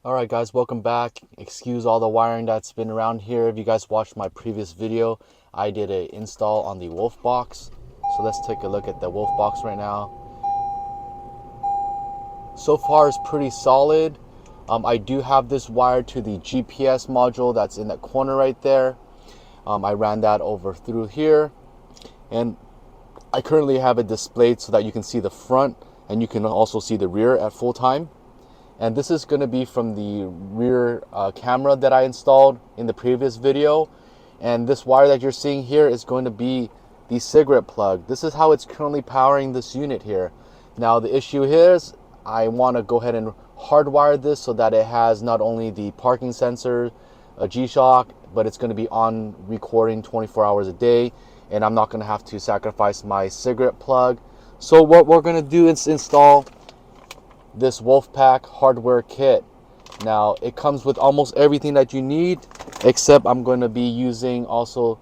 Alright guys, welcome back. Excuse all the wiring that's been around here. If you guys watched my previous video, I did an install on the Wolfbox. So let's take a look at the Wolfbox right now. So far it's pretty solid. I do have this wired to the GPS module that's in that corner right there. I ran that over through here, and I currently have it displayed so that you can see the front and you can also see the rear at full time. And this is going to be from the rear camera that I installed in the previous video. And this wire that you're seeing here is going to be the cigarette plug. This is how it's currently powering this unit here. Now the issue here is I want to go ahead and hardwire this so that it has not only the parking sensor, a G-Shock, but it's going to be on recording 24 hours a day. And I'm not going to have to sacrifice my cigarette plug. So what we're going to do is install this Wolfpack Hardwire Kit. Now it comes with almost everything that you need, except I'm going to be using also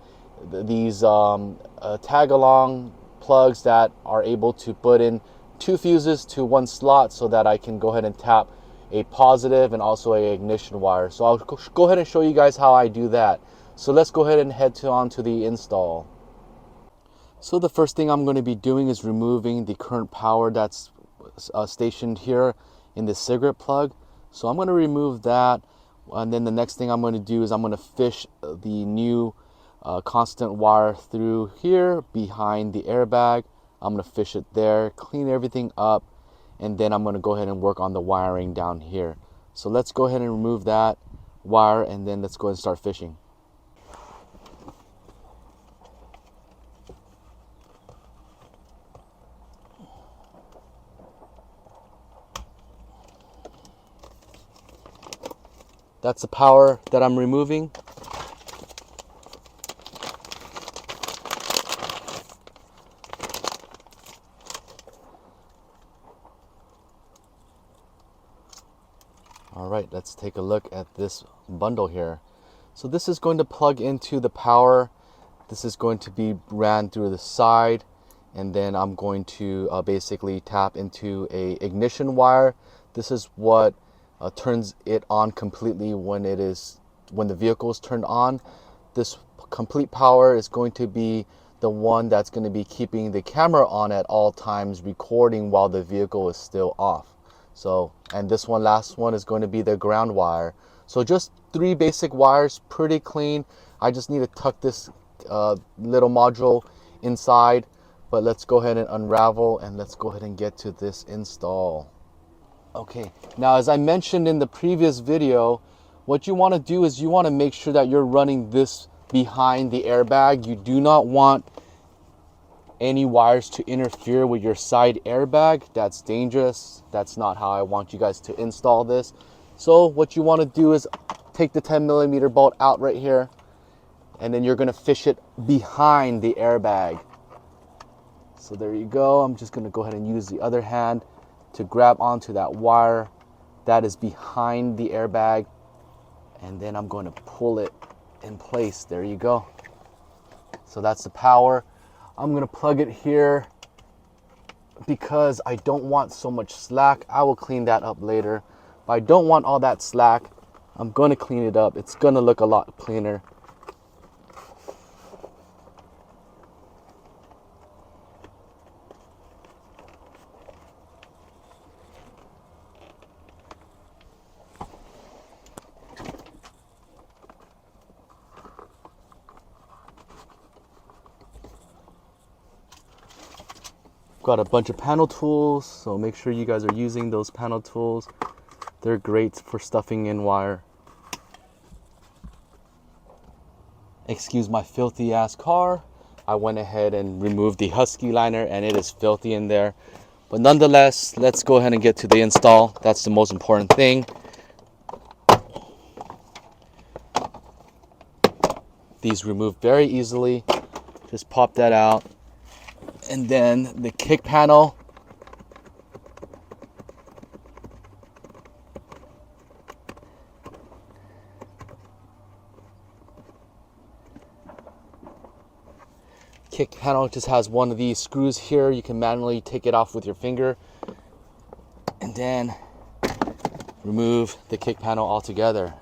these tag along plugs that are able to put in 2 fuses to 1 slot so that I can go ahead and tap a positive and also a ignition wire. So I'll go ahead and show you guys how I do that. So let's go ahead and head on to the install. So the first thing I'm going to be doing is removing the current power that's stationed here in the cigarette plug. So I'm going to remove that, and then the next thing I'm going to do is I'm going to fish the new constant wire through here behind the airbag. I'm going to fish it there, clean everything up, and then I'm going to go ahead and work on the wiring down here. So let's go ahead and remove that wire, and then let's go ahead and start fishing. That's the power that I'm removing. All right, let's take a look at this bundle here. So this is going to plug into the power. This is going to be ran through the side, and then I'm going to basically tap into a ignition wire. This is what turns it on completely when the vehicle is turned on. This complete power is going to be the one that's going to be keeping the camera on at all times, recording while the vehicle is still off. So, and this last one is going to be the ground wire. So just 3 basic wires, pretty clean. I just need to tuck this little module inside, but let's go ahead and unravel and let's go ahead and get to this install. Okay, now as I mentioned in the previous video, what you want to do is you want to make sure that you're running this behind the airbag. You do not want any wires to interfere with your side airbag. That's dangerous. That's not how I want you guys to install this. So what you want to do is take the 10mm bolt out right here, and then you're going to fish it behind the airbag. So there you go. I'm just going to go ahead and use the other hand to grab onto that wire that is behind the airbag, and then I'm going to pull it in place. There you go. So that's the power. I'm going to plug it here because I don't want so much slack. I will clean that up later, but I don't want all that slack. I'm going to clean it up. It's going to look a lot cleaner. Got a bunch of panel tools, so make sure you guys are using those panel tools. They're great for stuffing in wire. Excuse my filthy ass car. I went ahead and removed the husky liner and it is filthy in there. But nonetheless, let's go ahead and get to the install. That's the most important thing. These remove very easily. Just pop that out. And then the kick panel. Kick panel just has one of these screws here. You can manually take it off with your finger. And then remove the kick panel altogether.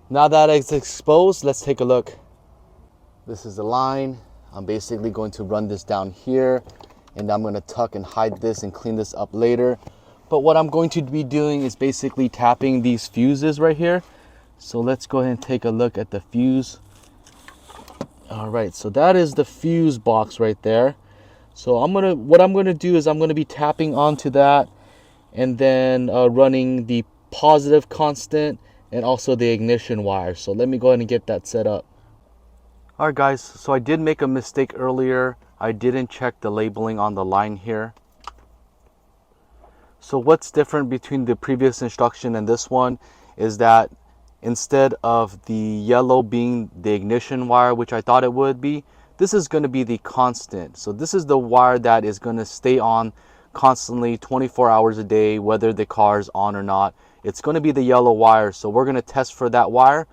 Now that it's exposed, let's take a look. This is the line. I'm basically going to run this down here, and I'm going to tuck and hide this and clean this up later. But what I'm going to be doing is basically tapping these fuses right here. So let's go ahead and take a look at the fuse. All right, so that is the fuse box right there. So what I'm gonna do is I'm gonna be tapping onto that, and then running the positive constant and also the ignition wire. So let me go ahead and get that set up. All right guys, so I did make a mistake earlier. I didn't check the labeling on the line here. So what's different between the previous instruction and this one is that instead of the yellow being the ignition wire, which I thought it would be, this is going to be the constant. So this is the wire that is going to stay on constantly 24 hours a day, whether the car is on or not. It's going to be the yellow wire. So we're going to test for that wire.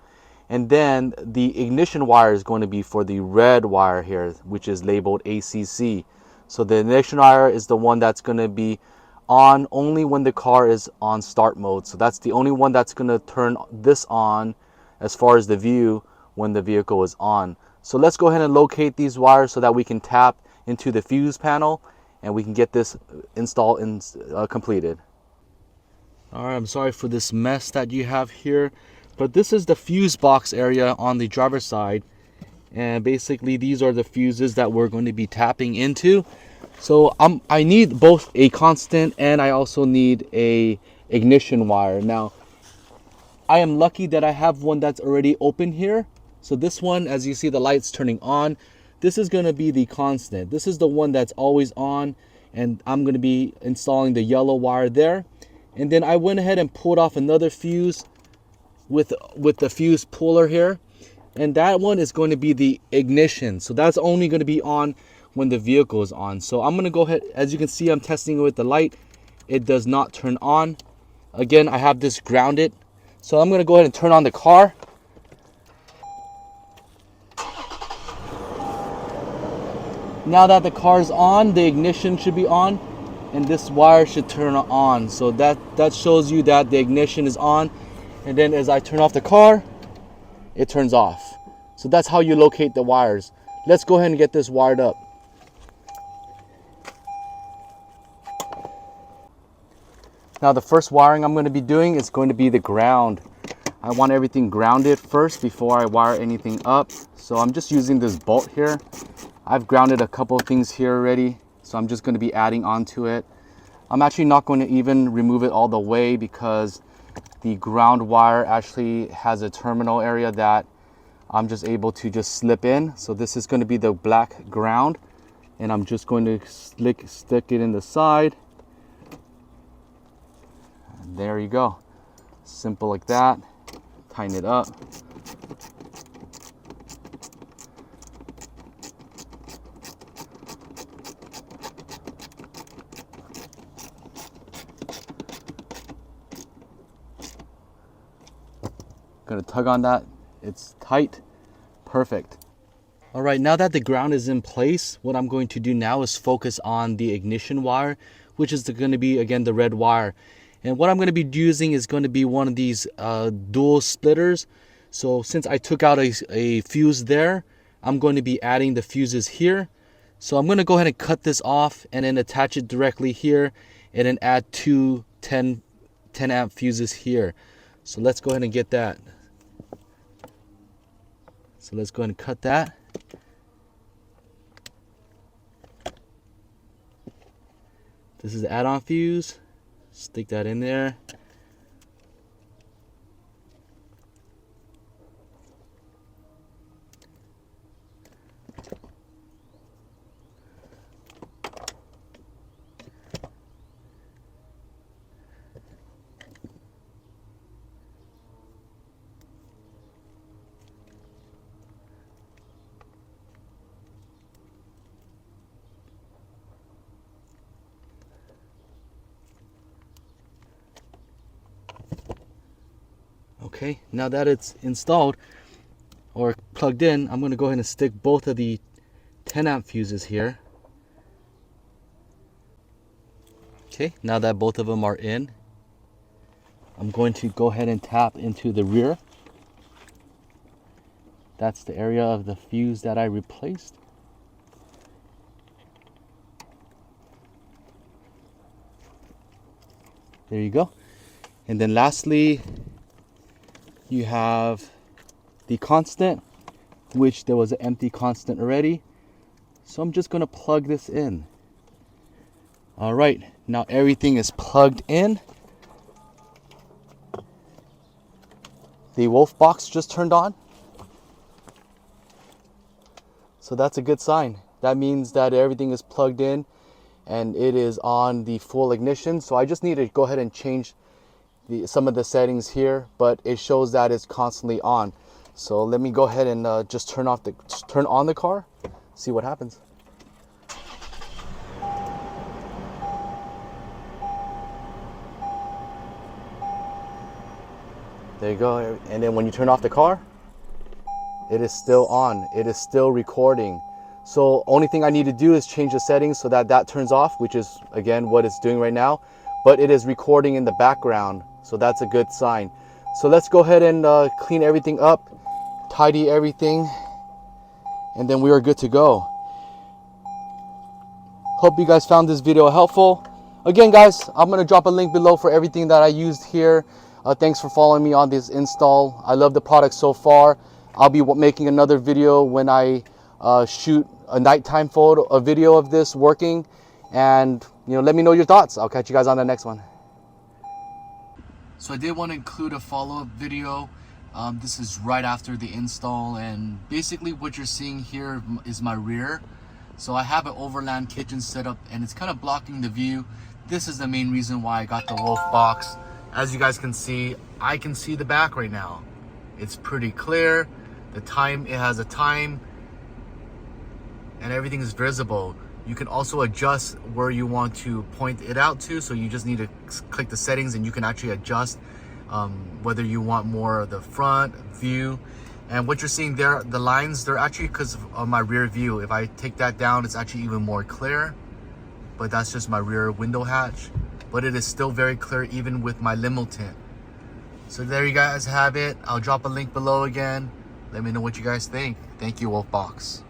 And then the ignition wire is going to be for the red wire here, which is labeled ACC. So the ignition wire is the one that's going to be on only when the car is on start mode. So that's the only one that's going to turn this on as far as the view when the vehicle is on. So let's go ahead and locate these wires so that we can tap into the fuse panel and we can get this install completed. All right, I'm sorry for this mess that you have here, but this is the fuse box area on the driver's side, and basically these are the fuses that we're going to be tapping into. So I need both a constant and I also need a ignition wire. Now I am lucky that I have one that's already open here. So this one, as you see the lights turning on, this is going to be the constant. This is the one that's always on, and I'm going to be installing the yellow wire there. And then I went ahead and pulled off another fuse with the fuse puller here, and that one is going to be the ignition. So that's only going to be on when the vehicle is on. So I'm going to go ahead, as you can see, I'm testing it with the light. It does not turn on. Again, I have this grounded. So I'm going to go ahead and turn on the car. Now that the car is on, the ignition should be on, and this wire should turn on. So that shows you that the ignition is on. And then as I turn off the car, it turns off. So that's how you locate the wires. Let's go ahead and get this wired up. Now the first wiring I'm going to be doing is going to be the ground. I want everything grounded first before I wire anything up. So I'm just using this bolt here. I've grounded a couple of things here already, so I'm just going to be adding onto it. I'm actually not going to even remove it all the way because the ground wire actually has a terminal area that I'm just able to just slip in. So this is going to be the black ground, and I'm just going to stick it in the side. And there you go. Simple like that. Tighten it up. Gonna tug on that. It's tight. Perfect. All right, now that the ground is in place, what I'm going to do now is focus on the ignition wire, which is going to be, again, the red wire. And what I'm going to be using is going to be one of these dual splitters. So since I took out a fuse there, I'm going to be adding the fuses here. So I'm going to go ahead and cut this off and then attach it directly here, and then add two 10 amp fuses here. So let's go ahead and get that. So let's go ahead and cut that. This is the add-on fuse. Stick that in there. Okay, now that it's installed or plugged in, I'm going to go ahead and stick both of the 10 amp fuses here. Okay, now that both of them are in, I'm going to go ahead and tap into the rear. That's the area of the fuse that I replaced. There you go. And then lastly, you have the constant, which there was an empty constant already. So I'm just going to plug this in. All right, now everything is plugged in. The Wolfbox just turned on. So that's a good sign. That means that everything is plugged in and it is on the full ignition. So I just need to go ahead and change some of the settings here, but it shows that it's constantly on. So let me go ahead and just turn on the car, see what happens. There you go. And then when you turn off the car, it is still on. It is still recording. So only thing I need to do is change the settings so that that turns off, which is again what it's doing right now, but it is recording in the background. So that's a good sign. So let's go ahead and clean everything up, tidy everything, and then we are good to go. Hope you guys found this video helpful. Again, guys, I'm going to drop a link below for everything that I used here. Thanks for following me on this install. I love the product so far. I'll be making another video when I shoot a nighttime video of this working, and let me know your thoughts. I'll catch you guys on the next one. So I did want to include a follow-up video. This is right after the install, and basically what you're seeing here is my rear. So I have an overland kitchen set up and it's kind of blocking the view. This is the main reason why I got the Wolfbox. As you guys can see, I can see the back right now. It's pretty clear. The time, it has a time and everything is visible. You can also adjust where you want to point it out to. So you just need to click the settings and you can actually adjust whether you want more of the front view. And what you're seeing there, the lines, they're actually because of my rear view. If I take that down, it's actually even more clear. But that's just my rear window hatch. But it is still very clear even with my limo tint. So there you guys have it. I'll drop a link below again. Let me know what you guys think. Thank you, Wolfbox.